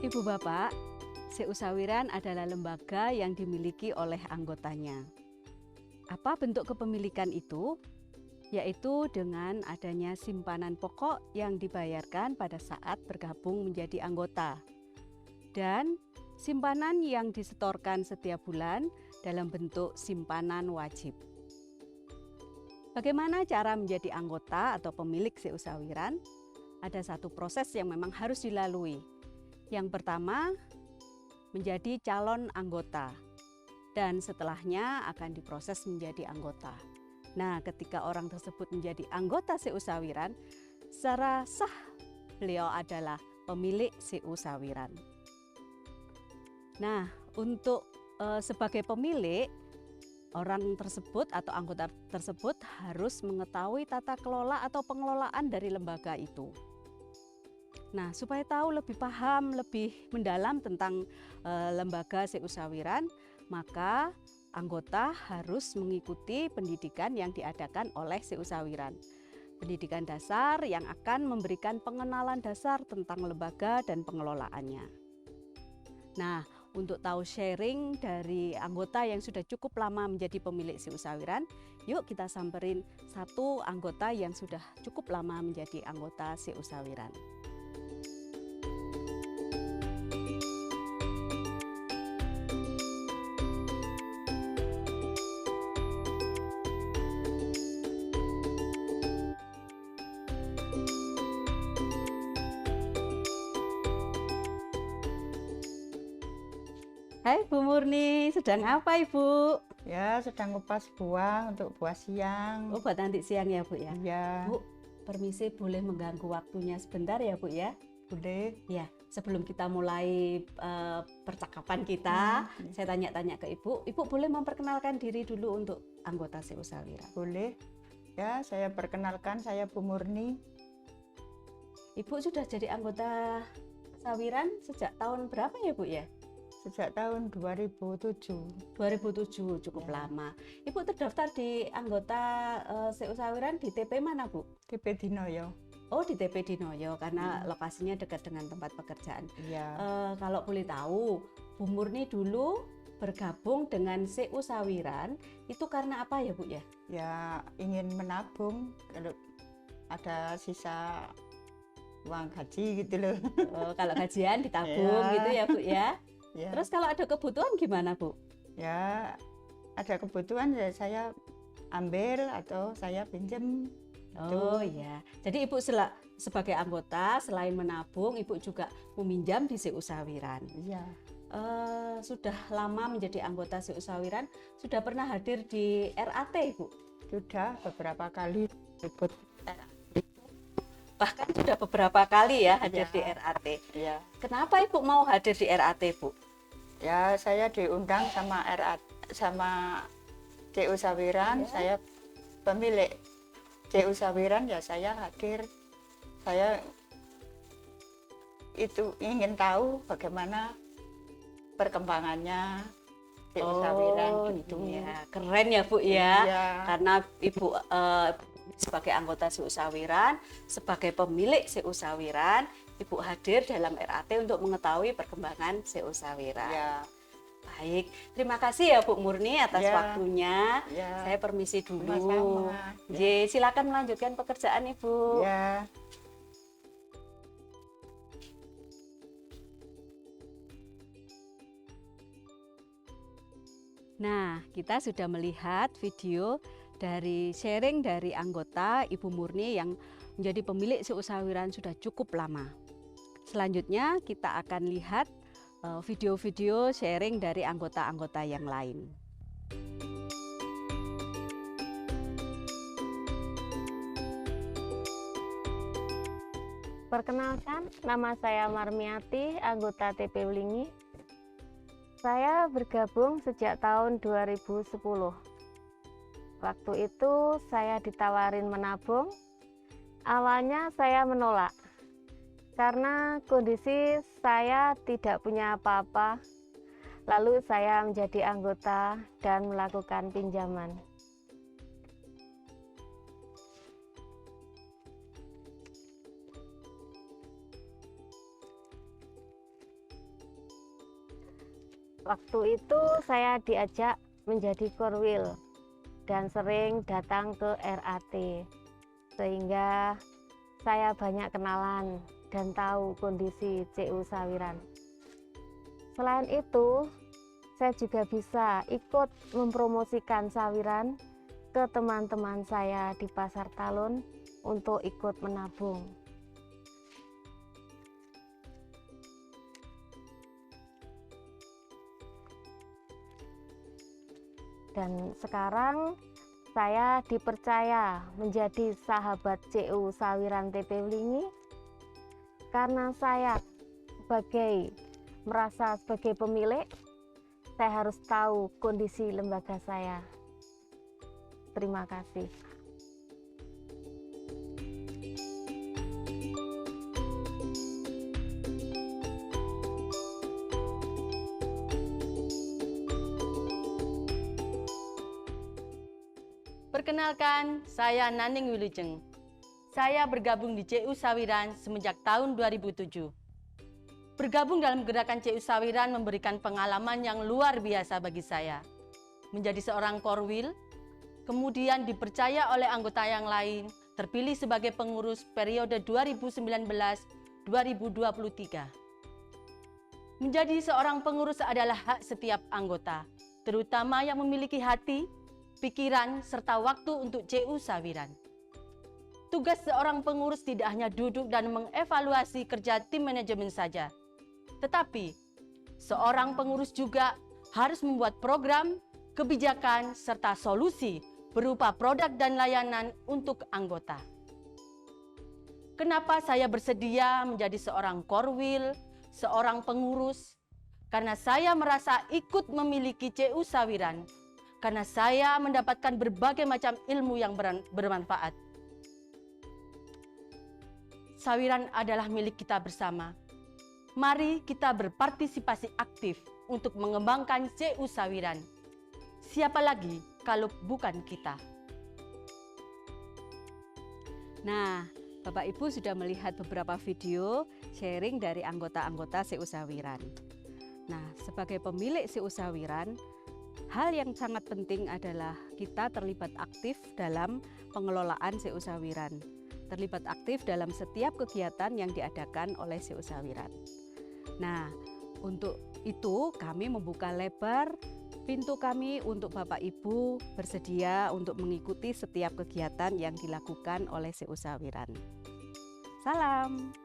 Ibu Bapak, Seusawiran adalah lembaga yang dimiliki oleh anggotanya. Apa bentuk kepemilikan itu? Yaitu dengan adanya simpanan pokok yang dibayarkan pada saat bergabung menjadi anggota. Dan simpanan yang disetorkan setiap bulan dalam bentuk simpanan wajib. Bagaimana cara menjadi anggota atau pemilik Seusawiran? Ada satu proses yang memang harus dilalui. Yang pertama, menjadi calon anggota, dan setelahnya akan diproses menjadi anggota. Nah, ketika orang tersebut menjadi anggota Seusawiran, secara sah beliau adalah pemilik Seusawiran. Nah, untuk sebagai pemilik, orang tersebut atau anggota tersebut harus mengetahui tata kelola atau pengelolaan dari lembaga itu. Nah, supaya tahu lebih paham, lebih mendalam tentang lembaga Seusawiran, maka anggota harus mengikuti pendidikan yang diadakan oleh Seusawiran. Pendidikan dasar yang akan memberikan pengenalan dasar tentang lembaga dan pengelolaannya. Nah, untuk tahu sharing dari anggota yang sudah cukup lama menjadi pemilik Seusawiran, yuk kita samperin satu anggota yang sudah cukup lama menjadi anggota Seusawiran. Hai Bu Murni, sedang apa Ibu? Ya, sedang kupas buah untuk buah siang. Oh, buat nanti siang ya Bu ya? Ya, Bu, permisi boleh mengganggu waktunya sebentar ya Bu ya? boleh. Ya, sebelum kita mulai percakapan kita, saya tanya-tanya ke Ibu. Ibu boleh memperkenalkan diri dulu untuk anggota Seusawiran? Boleh. Ya, saya perkenalkan, saya Bu Murni. Ibu sudah jadi anggota Sawiran sejak tahun berapa ya Bu ya? Sejak tahun 2007. 2007, cukup Ya. lama. Ibu terdaftar di anggota Seusawiran di TP mana Bu? TP Dinoyo. Oh, di TP Dinoyo karena lokasinya dekat dengan tempat pekerjaan. Ya, Kalau boleh tahu, Bu Murni dulu bergabung dengan Seusawiran itu karena apa ya Bu ya? ya ingin menabung kalau ada sisa uang gaji gitu loh. Kalau gajian ditabung Ya. gitu ya Bu ya. Ya, Terus kalau ada kebutuhan gimana Bu? ya ada kebutuhan ya saya ambil atau saya pinjam. Oh ya, jadi Ibu sebagai anggota selain menabung, Ibu juga meminjam di Seusawiran. Iya, Sudah lama menjadi anggota Seusawiran, sudah pernah hadir di RAT Ibu? sudah beberapa kali ikut. Bahkan sudah beberapa kali ya hadir Ya. di RAT. Ya. Kenapa Ibu mau hadir di RAT Bu? Ya, saya diundang sama sama Seusawiran, Ya. saya pemilik Seusawiran, ya saya hadir. Saya itu ingin tahu bagaimana perkembangannya Seusawiran gitu. Iya, keren ya Bu ya. Iya. Karena Ibu sebagai anggota Seusawiran, sebagai pemilik Seusawiran, Ibu hadir dalam RAT untuk mengetahui perkembangan Seusawiran. Ya, Baik, terima kasih ya Bu Murni atas Ya. waktunya. Ya. Saya permisi dulu. Sama-sama. Ye, silakan melanjutkan pekerjaan Ibu. ya. Nah, kita sudah melihat video dari sharing dari anggota Ibu Murni yang menjadi pemilik Seusawiran sudah cukup lama. Selanjutnya kita akan lihat video-video sharing dari anggota-anggota yang lain. Perkenalkan, nama saya Marmiati, anggota TP Wlingi. Saya bergabung sejak tahun 2010. Waktu itu saya ditawarin menabung. Awalnya saya menolak karena kondisi saya tidak punya apa-apa. Lalu saya menjadi anggota dan melakukan pinjaman. Waktu itu saya diajak menjadi korwil dan sering datang ke RAT, sehingga saya banyak kenalan dan tahu kondisi CU Sawiran. Selain itu, saya juga bisa ikut mempromosikan Sawiran ke teman-teman saya di Pasar Talun untuk ikut menabung. Dan sekarang saya dipercaya menjadi sahabat CU Sawiran TP Wlingi karena saya merasa sebagai pemilik, saya harus tahu kondisi lembaga saya. Terima kasih. Perkenalkan, saya Naning Wilujeng. Saya bergabung di CU Sawiran semenjak tahun 2007. Bergabung dalam gerakan CU Sawiran memberikan pengalaman yang luar biasa bagi saya. Menjadi seorang korwil, kemudian dipercaya oleh anggota yang lain, terpilih sebagai pengurus periode 2019-2023. Menjadi seorang pengurus adalah hak setiap anggota, terutama yang memiliki hati, pikiran, serta waktu untuk CU Sawiran. Tugas seorang pengurus tidak hanya duduk dan mengevaluasi kerja tim manajemen saja, tetapi seorang pengurus juga harus membuat program, kebijakan, serta solusi berupa produk dan layanan untuk anggota. Kenapa saya bersedia menjadi seorang korwil, seorang pengurus? Karena saya merasa ikut memiliki CU Sawiran, karena saya mendapatkan berbagai macam ilmu yang bermanfaat. Sawiran adalah milik kita bersama. Mari kita berpartisipasi aktif untuk mengembangkan CU Sawiran. Siapa lagi kalau bukan kita? Nah, Bapak Ibu sudah melihat beberapa video sharing dari anggota-anggota CU Sawiran. Nah, sebagai pemilik CU Sawiran, hal yang sangat penting adalah kita terlibat aktif dalam pengelolaan CU Sawiran, terlibat aktif dalam setiap kegiatan yang diadakan oleh CU Sawiran. Nah, untuk itu kami membuka lebar pintu kami untuk Bapak Ibu bersedia untuk mengikuti setiap kegiatan yang dilakukan oleh CU Sawiran. Salam.